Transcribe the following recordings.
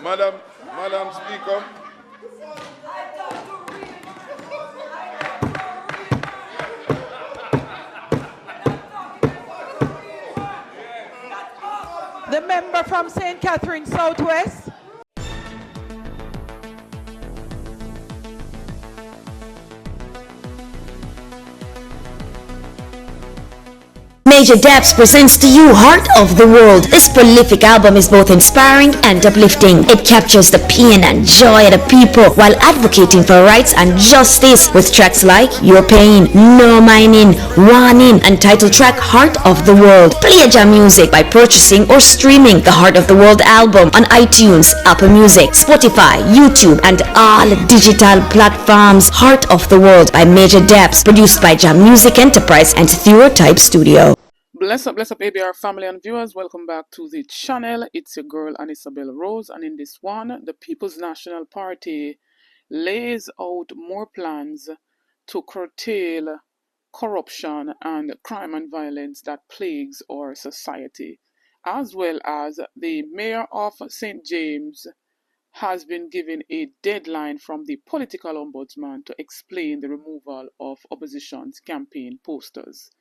Madam Speaker. The member from St. Catherine Southwest. Major Debs presents to you Heart of the World. This prolific album is both inspiring and uplifting. It captures the pain and joy of the people while advocating for rights and justice with tracks like Your Pain, No Mining, Warning, and title track Heart of the World. Play Jam Music by purchasing or streaming the Heart of the World album on iTunes, Apple Music, Spotify, YouTube, and all digital platforms. Heart of the World by Major Debs, produced by Jam Music Enterprise and Theotype Studio. Bless up ABR family and viewers. Welcome back to the channel. It's your girl Isabel Rose, and in this one, the People's National Party lays out more plans to curtail corruption and crime and violence that plagues our society, as well as the mayor of St. James has been given a deadline from the political ombudsman to explain the removal of opposition's campaign posters.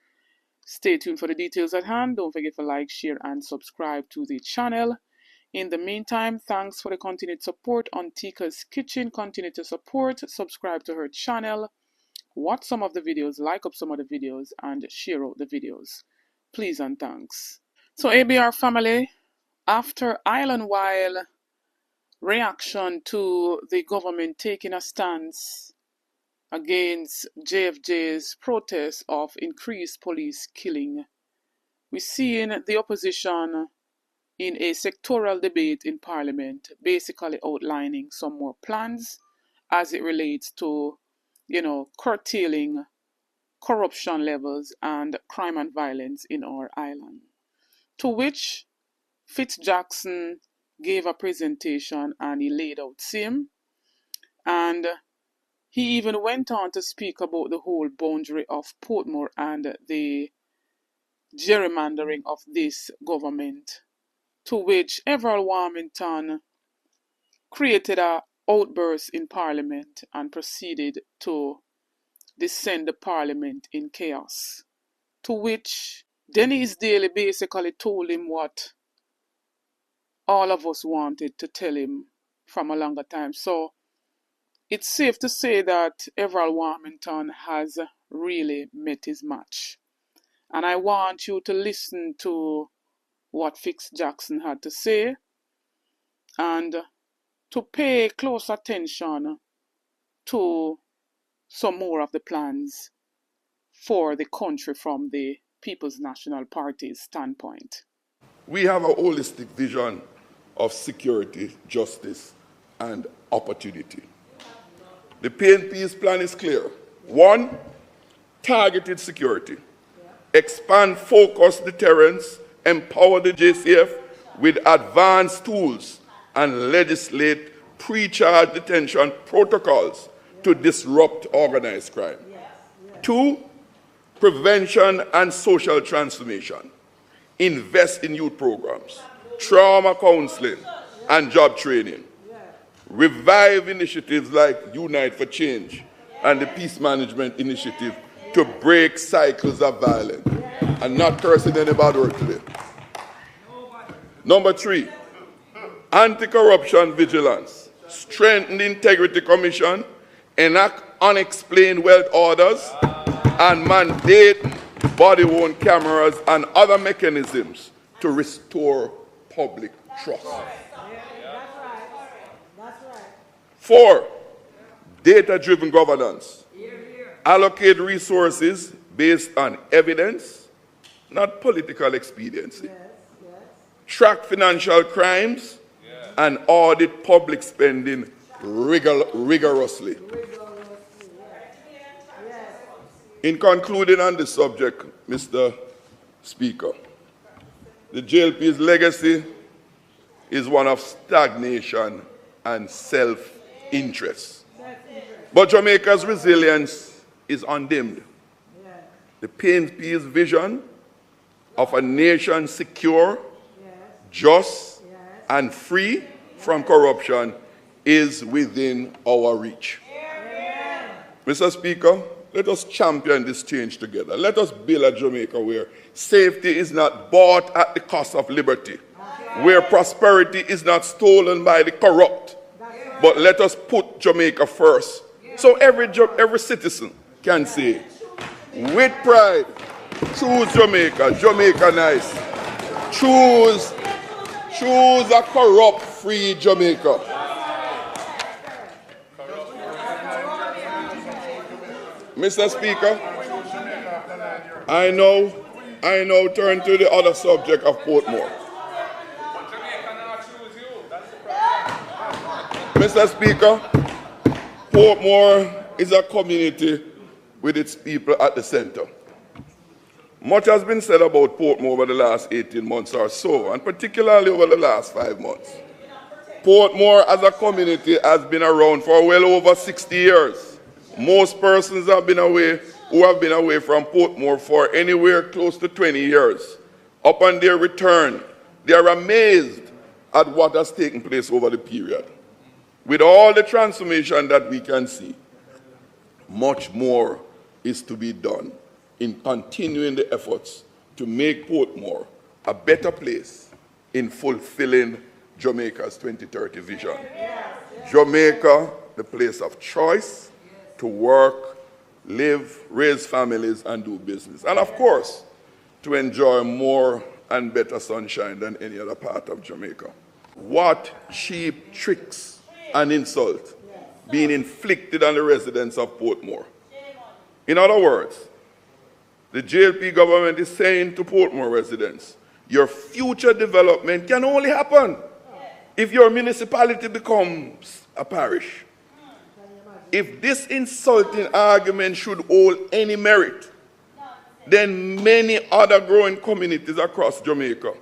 Stay tuned for the details at hand. Don't forget to like, share, and subscribe to the channel. In the meantime, thanks for the continued support on Tika's Kitchen. Continue to support, subscribe to her channel, watch some of the videos, like up some of the videos, and share out the videos. Please and thanks. So ABR family, after island-wide reaction to the government taking a stance against JFJ's protest of increased police killing, we're seeing the opposition in a sectoral debate in Parliament basically outlining some more plans as it relates to, curtailing corruption levels and crime and violence in our island. To which Jackson gave a presentation and he laid out same, and he even went on to speak about the whole boundary of Portmore and the gerrymandering of this government, to which Everall Warmington created an outburst in Parliament and proceeded to descend the Parliament in chaos, to which Denise Daly basically told him what all of us wanted to tell him from a longer time. So it's safe to say that Everall Warmington has really met his match. And I want you to listen to what Fitz Jackson had to say and to pay close attention to some more of the plans for the country from the People's National Party's standpoint. We have a holistic vision of security, justice, and opportunity. The PNP's plan is clear. 1, targeted security. Expand focused deterrence, empower the JCF with advanced tools, and legislate pre-charge detention protocols to disrupt organized crime. 2, prevention and social transformation. Invest in youth programs, trauma counseling, and job training. Revive initiatives like Unite for Change and the Peace Management Initiative to break cycles of violence. I'm not cursing anybody word today. Number 3, anti-corruption vigilance. Strengthen the Integrity Commission, enact unexplained wealth orders, and mandate body-worn cameras and other mechanisms to restore public trust. 4, data-driven governance. Allocate resources based on evidence, not political expediency. Track financial crimes and audit public spending rigorously. In concluding on this subject, Mr. Speaker, the JLP's legacy is one of stagnation and self-interest. But Jamaica's resilience is undimmed. The PNP's vision of a nation secure, just, and free from corruption is within our reach. Mr. Speaker, let us champion this change together. Let us build a Jamaica where safety is not bought at the cost of liberty, where prosperity is not stolen by the corrupt. But let us put Jamaica first, so every citizen can say, with pride, choose Jamaica, Jamaica nice. Choose a corrupt-free Jamaica. Mr. Speaker, I now turn to the other subject of Portmore. Mr. Speaker, Portmore is a community with its people at the center. Much has been said about Portmore over the last 18 months or so, and particularly over the last 5 months. Portmore as a community has been around for well over 60 years. Most persons who have been away from Portmore for anywhere close to 20 years. Upon their return, they are amazed at what has taken place over the period. With all the transformation that we can see, much more is to be done in continuing the efforts to make Portmore a better place in fulfilling Jamaica's 2030 vision. Jamaica, the place of choice, to work, live, raise families, and do business. And of course, to enjoy more and better sunshine than any other part of Jamaica. What cheap tricks and insult being inflicted on the residents of Portmore. In other words, the JLP government is saying to Portmore residents, your future development can only happen if your municipality becomes a parish. If this insulting argument should hold any merit, then many other growing communities across Jamaica,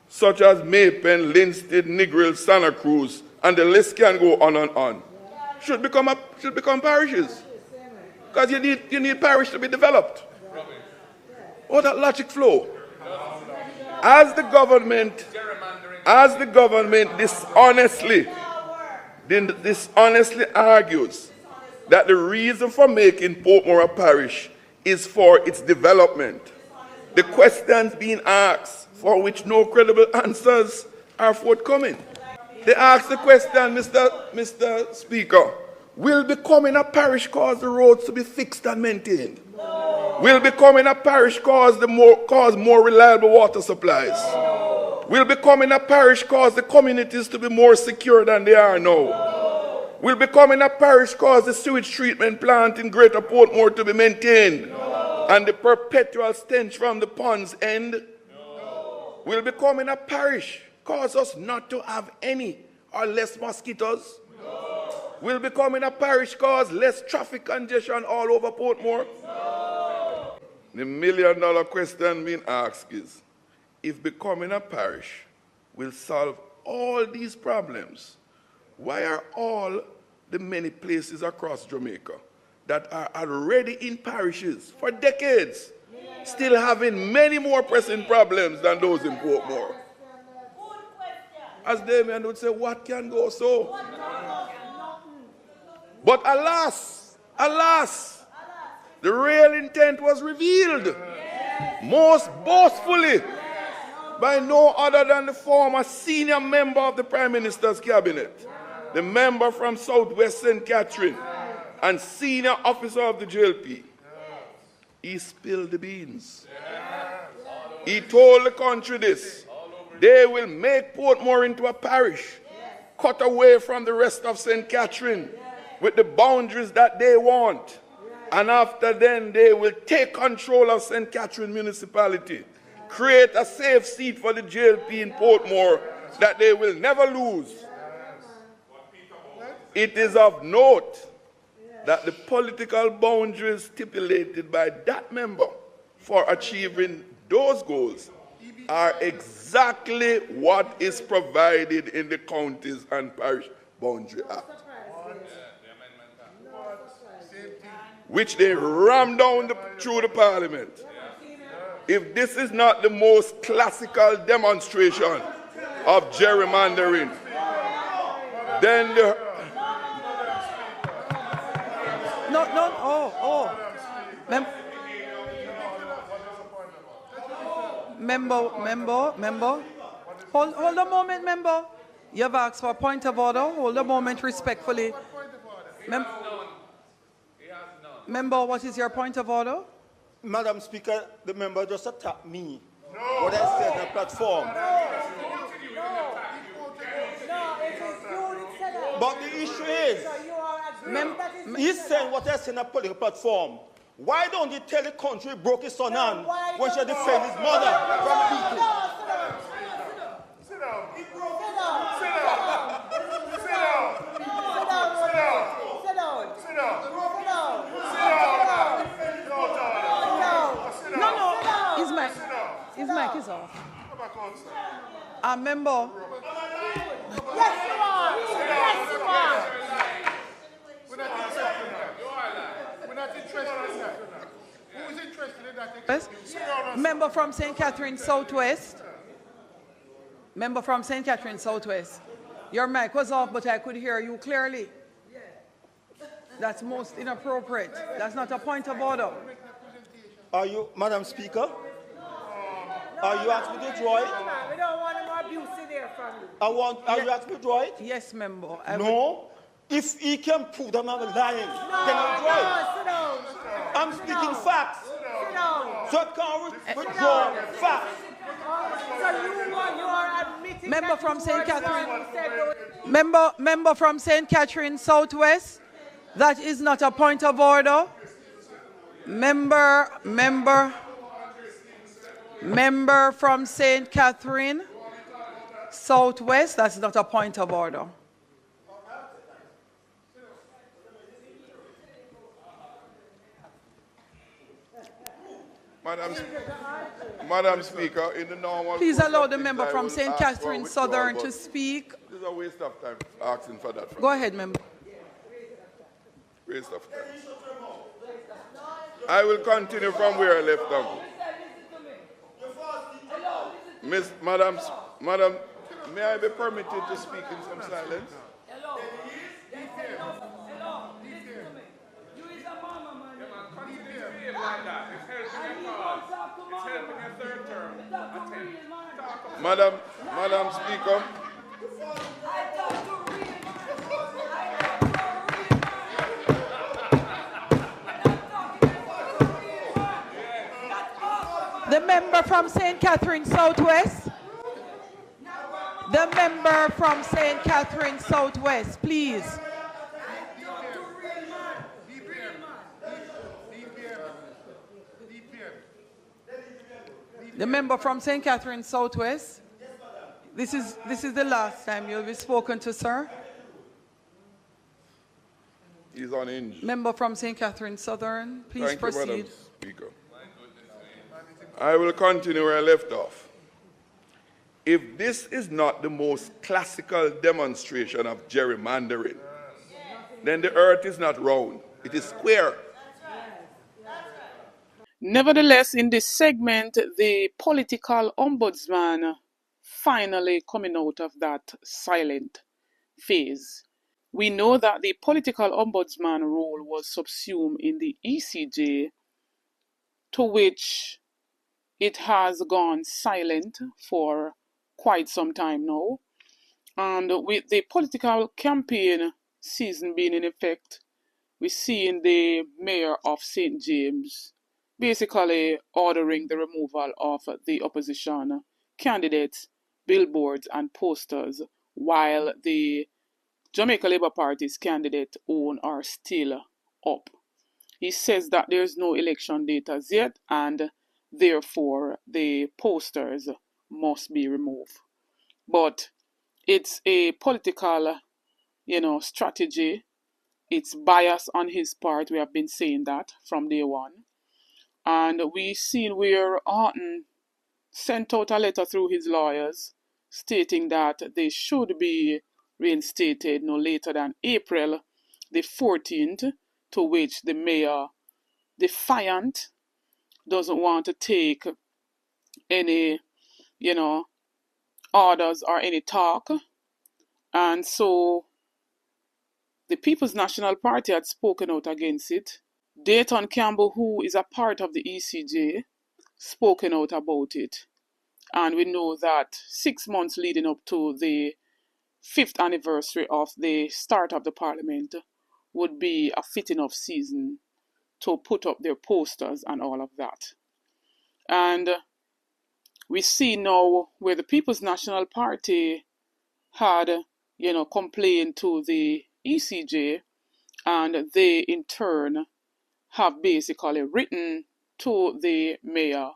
such as Maypen, Linstead, Negril, Santa Cruz, and the list can go on and on, should become parishes. Because you need parish to be developed. Oh, that logic flow. As the government dishonestly argues that the reason for making Portmore a parish is for its development, the questions being asked, for which no credible answers are forthcoming. They ask the question, Mr. Speaker, will becoming a parish cause the roads to be fixed and maintained? No. Will becoming a parish cause more reliable water supplies? No. Will becoming a parish cause the communities to be more secure than they are now? No. Will becoming a parish cause the sewage treatment plant in Greater Portmore to be maintained? No. And the perpetual stench from the ponds end? No. Will becoming a parish cause us not to have any or less mosquitoes? No. Will becoming a parish cause less traffic congestion all over Portmore? No. The million-dollar question being asked is, if becoming a parish will solve all these problems, why are all the many places across Jamaica that are already in parishes for decades still having many more pressing problems than those in Portmore? As Damien would say, what can go so? But alas, the real intent was revealed most boastfully by no other than the former senior member of the Prime Minister's cabinet, the member from Southwest St. Catherine, and senior officer of the JLP. He spilled the beans. He told the country this: they will make Portmore into a parish, cut away from the rest of St. Catherine with the boundaries that they want. And after then, they will take control of St. Catherine municipality, create a safe seat for the JLP in Portmore that they will never lose. It is of note that the political boundaries stipulated by that member for achieving those goals are exactly what is provided in the Counties and Parish Boundary Act, which they rammed down through the Parliament. If this is not the most classical demonstration of gerrymandering, Then the, Mem- member. Hold a moment, member. You've asked for a point of order. Hold a moment respectfully. Member, what is your point of order? Madam Speaker, the member just attacked me. What I said on the platform. But the issue is, he's saying what I said on the political platform. Why don't he tell the country he broke his son on when she defended his mother from people? Sit down. Sit down. Sit down. Sit down. Sit down. Sit down. His mic is off. A member. Yes, you are. Yes, you are. We're not interested in that. We're not interested in that. Who is interested in that? Yes. Member from St. Catherine Southwest. Member from St. Catherine Southwest. Your mic was off, but I could hear you clearly. That's most inappropriate. That's not a point of order. Are you, Madam Speaker? Are you asking me to draw it? We don't want him abuse there from you. Are you asking me to draw it? Yes, member. No. If he can prove that I'm lying, then I'll draw it. Sit down. I'm speaking facts. Sit down. So I can't withdraw facts. So you are admitting Member that from you St. were Catherine. wrong. You said Member from St. Catherine Southwest. That is not a point of order. Member from St. Catherine Southwest. That's not a point of order. Madam Speaker, in the normal... Please allow the member I from will St. ask Catherine for withdrawal, Southern but to speak. This is a waste of time asking for that. Go ahead, member. Waste of time. I will continue from where I left off. Madam, may I be permitted to speak in some silence? Madam Speaker. The member from St. Catherine Southwest. The member from St. Catherine Southwest, please. The member from St. Catherine Southwest. This is the last time you'll be spoken to, sir. He's uninjured. Member from St. Catherine Southern, please proceed. Thank you, Madam Speaker. I will continue where I left off. If this is not the most classical demonstration of gerrymandering, then the earth is not round, it is square. Nevertheless, in this segment, the political ombudsman finally coming out of that silent phase. We know that the political ombudsman role was subsumed in the ECJ, to which it has gone silent for quite some time now. And with the political campaign season being in effect, we're seeing the mayor of St. James basically ordering the removal of the opposition candidates, billboards and posters, while the Jamaica Labour Party's candidate own are still up. He says that there's no election date as yet, and therefore the posters must be removed. But it's a political, strategy. It's bias on his part. We have been saying that from day one. And we've seen where Haughton sent out a letter through his lawyers stating that they should be reinstated no later than April the 14th, to which the mayor, defiant, doesn't want to take any, orders or any talk. And so the People's National Party had spoken out against it. Dayton Campbell, who is a part of the ECJ, spoken out about it. And we know that 6 months leading up to the 5th anniversary of the start of the Parliament would be a fitting of season to put up their posters and all of that. And we see now where the People's National Party had, complained to the ECJ, and they in turn have basically written to the mayor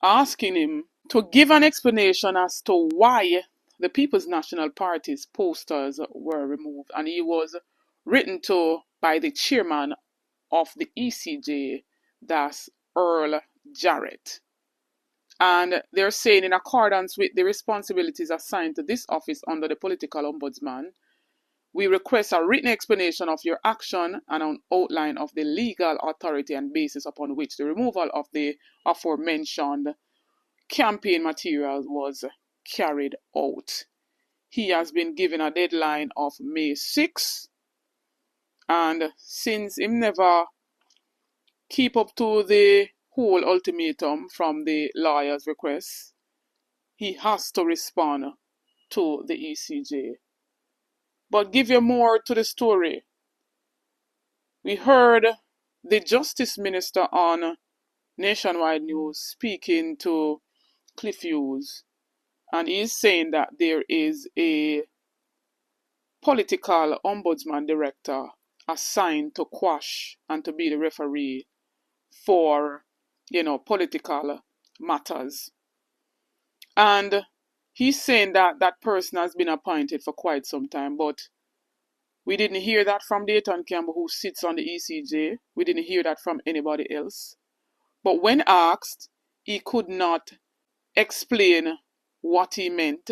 asking him to give an explanation as to why the People's National Party's posters were removed. And he was written to by the chairman of the ECJ, that's Earl Jarrett. And they're saying, in accordance with the responsibilities assigned to this office under the political ombudsman, we request a written explanation of your action and an outline of the legal authority and basis upon which the removal of the aforementioned campaign material was carried out. He has been given a deadline of May 6, and since him never keep up to the whole ultimatum from the lawyer's request, he has to respond to the ECJ. But give you more to the story. We heard the Justice Minister on Nationwide News speaking to Cliff Hughes, and he's saying that there is a political ombudsman director assigned to quash and to be the referee for, political matters. And he's saying that that person has been appointed for quite some time, but we didn't hear that from Dayton Campbell, who sits on the ECJ. We didn't hear that from anybody else. But when asked, he could not explain what he meant,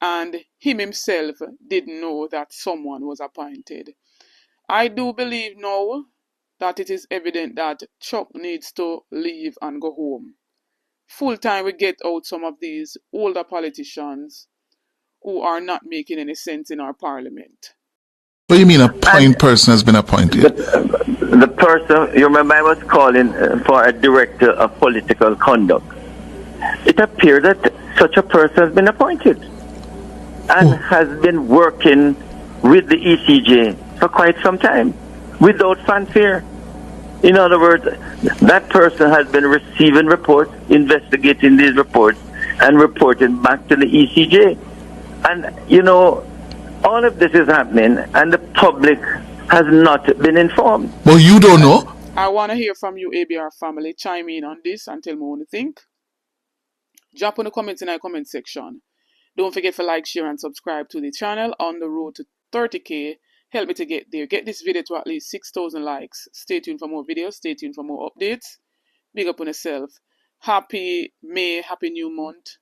and him himself didn't know that someone was appointed. I do believe now that it is evident that Chuck needs to leave and go home. Full time we get out some of these older politicians who are not making any sense in our parliament. What do you mean a person has been appointed? The person, you remember I was calling for a director of political conduct. It appears that such a person has been appointed and has been working with the ECJ for quite some time without fanfare. In other words, that person has been receiving reports, investigating these reports, and reporting back to the ECJ. And, all of this is happening, and the public has not been informed. Well, you don't know. I want to hear from you, ABR family. Chime in on this and tell me what you think. Drop in the comments in our comment section. Don't forget to like, share, and subscribe to the channel. On the road to 30K. Help me to get there. Get this video to at least 6,000 likes. Stay tuned for more videos. Stay tuned for more updates. Big up on yourself. Happy May. Happy new month.